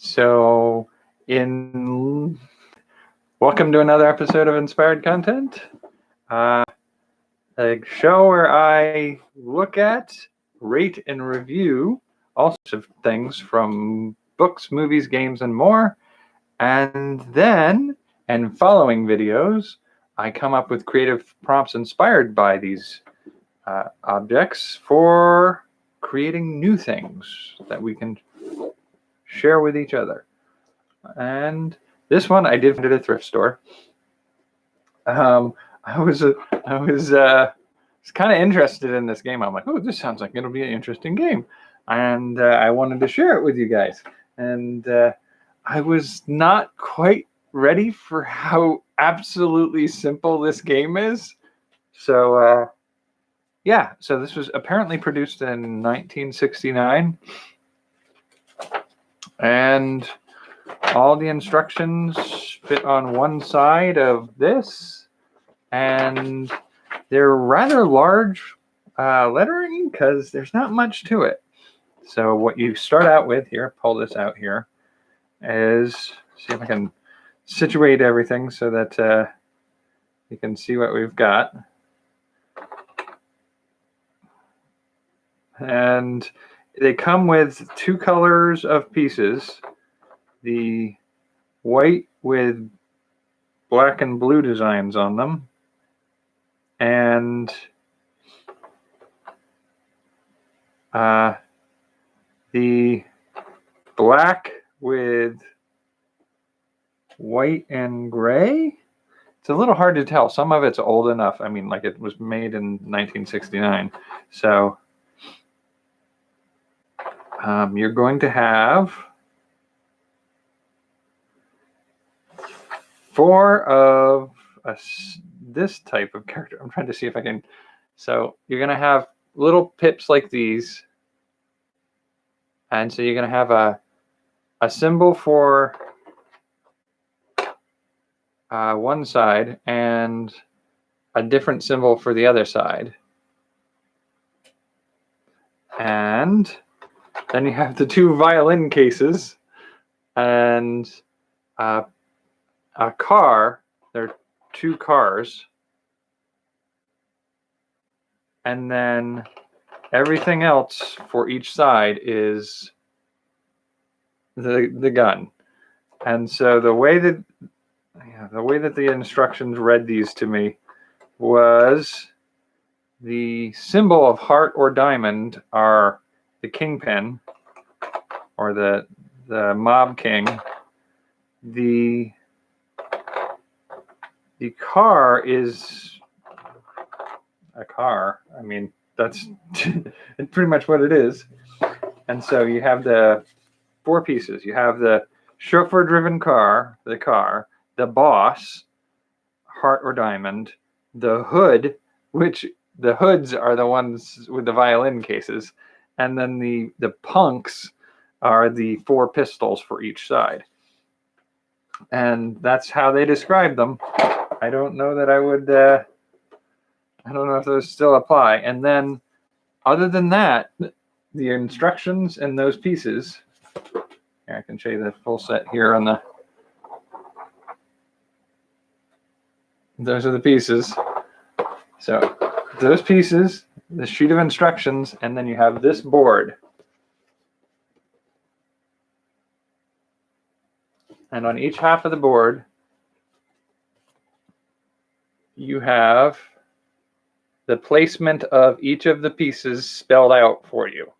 So, welcome to another episode of Inspired Content, a show where I look at, rate, and review all sorts of things from books, movies, games, and more. And then, in following videos, I come up with creative prompts inspired by these objects for creating new things that we can share with each other. And this one I did find at a thrift store. I was kind of interested in this game. I'm like, oh, this sounds like it'll be an interesting game, and I wanted to share it with you guys. And I was not quite ready for how absolutely simple this game is. So yeah, so this was apparently produced in 1969, and all the instructions fit on one side of this, and they're rather large lettering because there's not much to it. So what you start out with here, pull this out here, is, see if I can situate everything so that you can see what we've got. And they come with two colors of pieces. The white with black and blue designs on them, and the black with white and gray. It's a little hard to tell. Some of it's old enough. I mean, like it was made in 1969. So you're going to have 4 of this type of character. I'm trying to see if I can. So you're going to have little pips like these. And so you're going to have a symbol for one side and a different symbol for the other side. And then you have the 2 violin cases and a car. There are 2 cars, and then everything else for each side is the gun. And so the way that the instructions read these to me was the symbol of heart or diamond are the kingpin or the mob king. The car is a car. I mean, that's pretty much what it is. And so you have the 4 pieces. You have the chauffeur-driven car, the boss, heart or diamond, the hood, which the hoods are the ones with the violin cases, and then the punks are the 4 pistols for each side. And that's how they describe them. I don't know that I would, I don't know if those still apply. And then, other than that, the instructions and those pieces, here, I can show you the full set here on the, those are the pieces. So, those pieces, the sheet of instructions, and then you have this board. And on each half of the board, you have the placement of each of the pieces spelled out for you.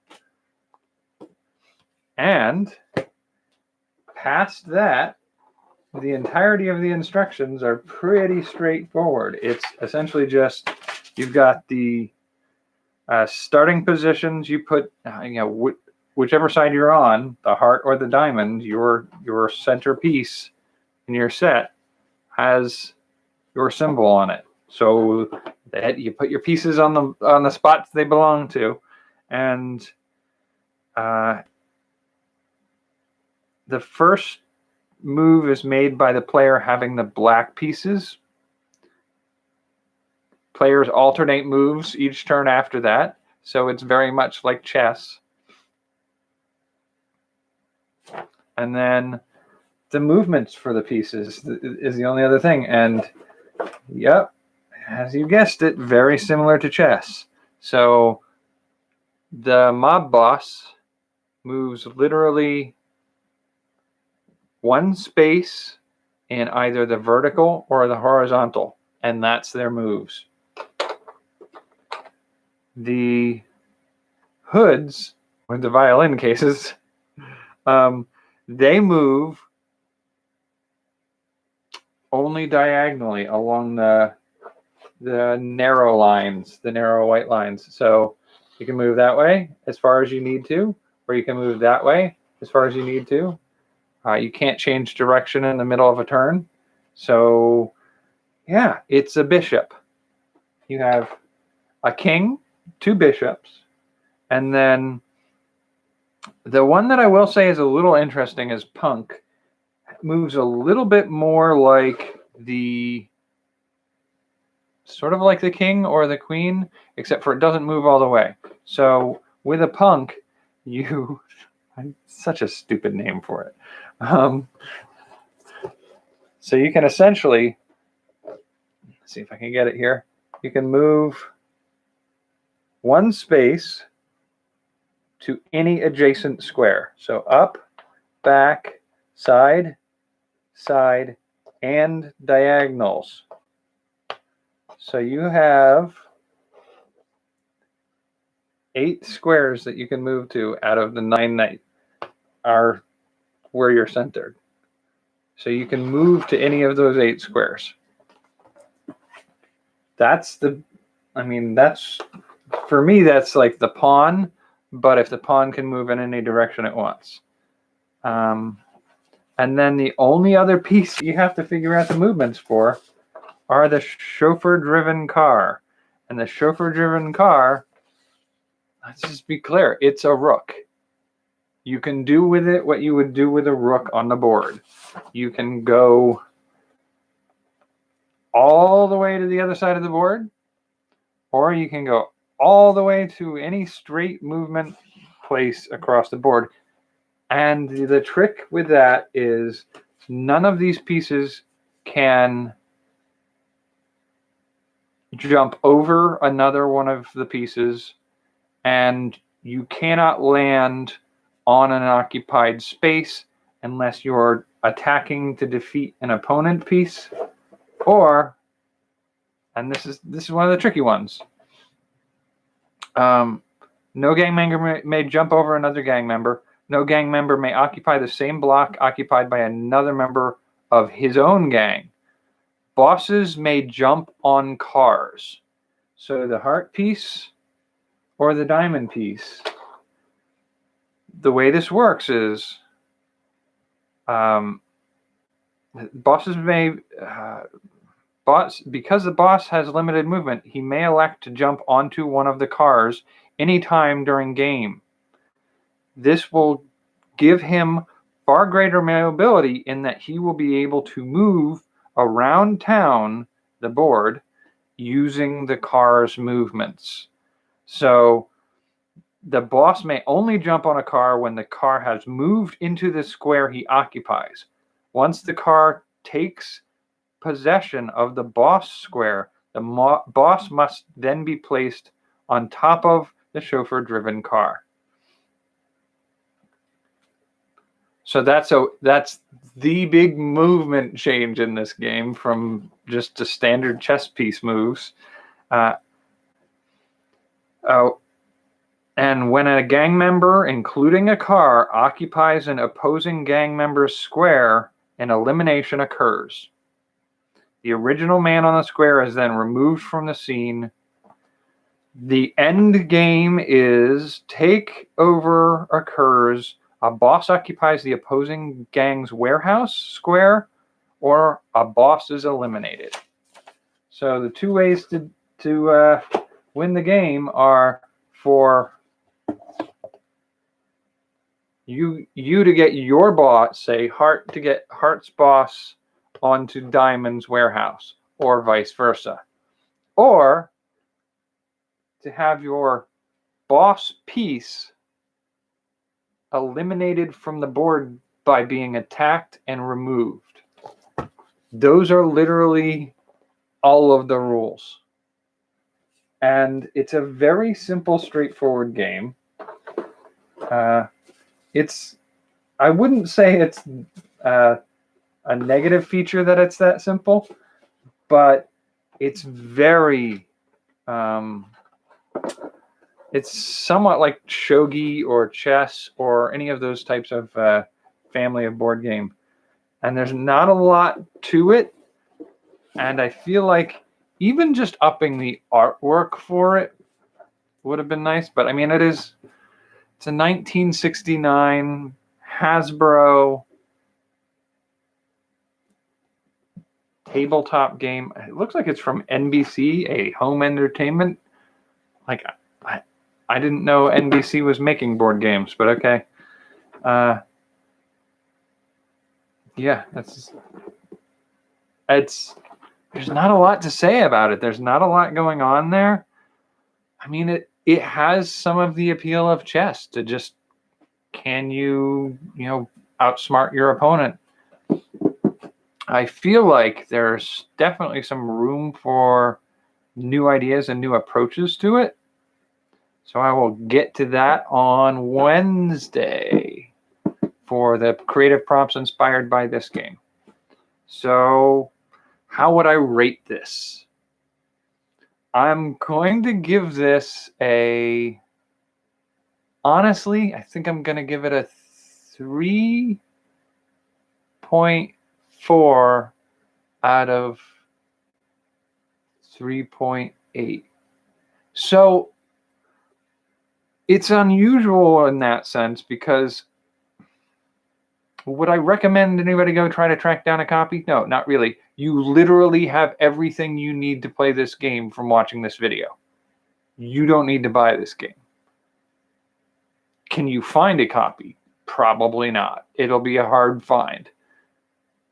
And past that, the entirety of the instructions are pretty straightforward. It's essentially just, you've got the starting positions. You put, whichever side you're on, the heart or the diamond, your centerpiece in your set has your symbol on it. So that you put your pieces on the spots they belong to, and the first move is made by the player having the black pieces. Players alternate moves each turn after that, so it's very much like chess. And then the movements for the pieces is the only other thing. And yep, as you guessed it, very similar to chess. So the mob boss moves literally one space in either the vertical or the horizontal, and that's their moves. The hoods, or the violin cases, they move only diagonally along the narrow lines, the narrow white lines. So you can move that way as far as you need to, or you can move that way as far as you need to. You can't change direction in the middle of a turn. So yeah, it's a bishop. You have a king, two bishops, and then the one that I will say is a little interesting is Punk. Moves a little bit more like sort of like the king or the queen, except for it doesn't move all the way. So with a Punk, such a stupid name for it. So you can essentially, let's see if I can get it here. You can move one space to any adjacent square. So up, back, side, side, and diagonals. So you have 8 squares that you can move to out of the 9 that are where you're centered. So you can move to any of those 8 squares. That's for me, that's like the pawn, but if the pawn can move in any direction it wants. And then the only other piece you have to figure out the movements for are the chauffeur-driven car. And the chauffeur-driven car, let's just be clear, it's a rook. You can do with it what you would do with a rook on the board. You can go all the way to the other side of the board, or you can go all the way to any straight movement place across the board. And the trick with that is none of these pieces can jump over another one of the pieces, and you cannot land on an occupied space unless you're attacking to defeat an opponent piece, or, and this is one of the tricky ones, no gang member may jump over another gang member. No gang member may occupy the same block occupied by another member of his own gang. Bosses may jump on cars. So the heart piece or the diamond piece. The way this works is bosses may, because the boss has limited movement, he may elect to jump onto one of the cars anytime during game. This will give him far greater mobility in that he will be able to move around town, the board, using the car's movements. So the boss may only jump on a car when the car has moved into the square he occupies. Once the car takes possession of the boss square, the boss must then be placed on top of the chauffeur-driven car. So that's the big movement change in this game from just the standard chess piece moves. And when a gang member, including a car, occupies an opposing gang member's square, an elimination occurs. The original man on the square is then removed from the scene. The end game is takeover occurs. A boss occupies the opposing gang's warehouse square, or a boss is eliminated. So the 2 ways to win the game are for you to get your boss, say Hart to get Hart's boss onto Diamond's warehouse, or vice versa. Or to have your boss piece eliminated from the board by being attacked and removed. Those are literally all of the rules. And it's a very simple, straightforward game. I wouldn't say it's a negative feature that it's that simple, but it's very, it's somewhat like shogi or chess or any of those types of family of board game. And there's not a lot to it. And I feel like even just upping the artwork for it would have been nice. But I mean, it's a 1969 Hasbro tabletop game. It looks like it's from NBC, a home entertainment. Like, I didn't know NBC was making board games, but okay. Yeah, there's not a lot to say about it. There's not a lot going on there. I mean, it has some of the appeal of chess to just, can you outsmart your opponent? I feel like there's definitely some room for new ideas and new approaches to it. So I will get to that on Wednesday for the creative prompts inspired by this game. So how would I rate this? I'm going to give this honestly, I think I'm going to give it a 3.4 out of 3.8. So it's unusual in that sense, because would I recommend anybody go try to track down a copy? No, not really. You literally have everything you need to play this game from watching this video. You don't need to buy this game. Can you find a copy? Probably not. It'll be a hard find.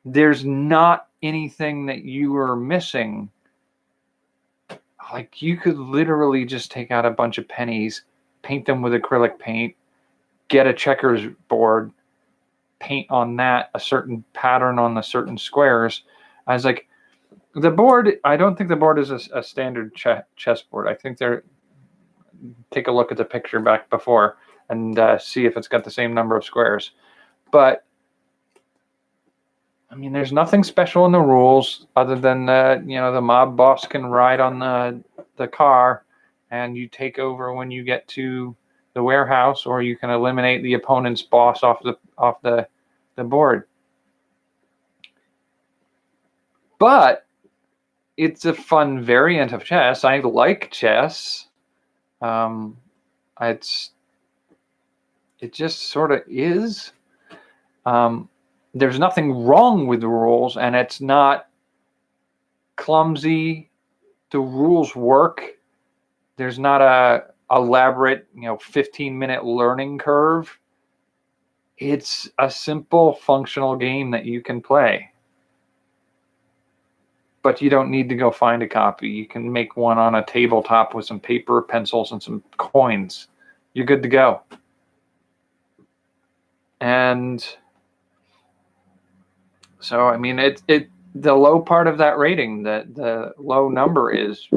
There's not anything that you are missing. Like, you could literally just take out a bunch of pennies, paint them with acrylic paint, get a checkers board, paint on that a certain pattern on the certain squares. I was like, the board, I don't think the board is a standard chessboard. I think take a look at the picture back before and see if it's got the same number of squares. But I mean, there's nothing special in the rules other than the mob boss can ride on the car, and you take over when you get to the warehouse, or you can eliminate the opponent's boss off the board. But it's a fun variant of chess. I like chess. It just sort of is. There's nothing wrong with the rules, and it's not clumsy. The rules work. There's not a elaborate 15-minute learning curve. It's a simple functional game that you can play. But you don't need to go find a copy. You can make one on a tabletop with some paper, pencils, and some coins. You're good to go. And so, I mean, the low part of that rating, the low number is,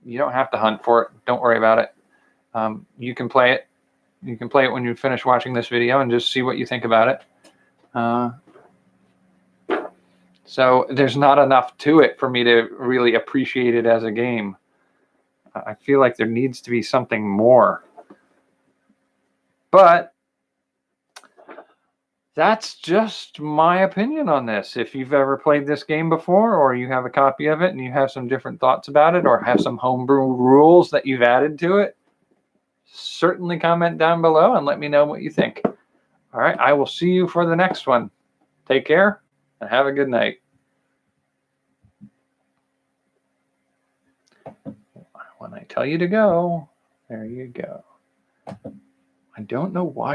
you don't have to hunt for it. Don't worry about it. You can play it. You can play it when you finish watching this video and just see what you think about it. So there's not enough to it for me to really appreciate it as a game. I feel like there needs to be something more. But that's just my opinion on this. If you've ever played this game before, or you have a copy of it and you have some different thoughts about it, or have some homebrew rules that you've added to it, certainly comment down below and let me know what you think. All right, I will see you for the next one. Take care and have a good night. When I tell you to go, there you go. I don't know why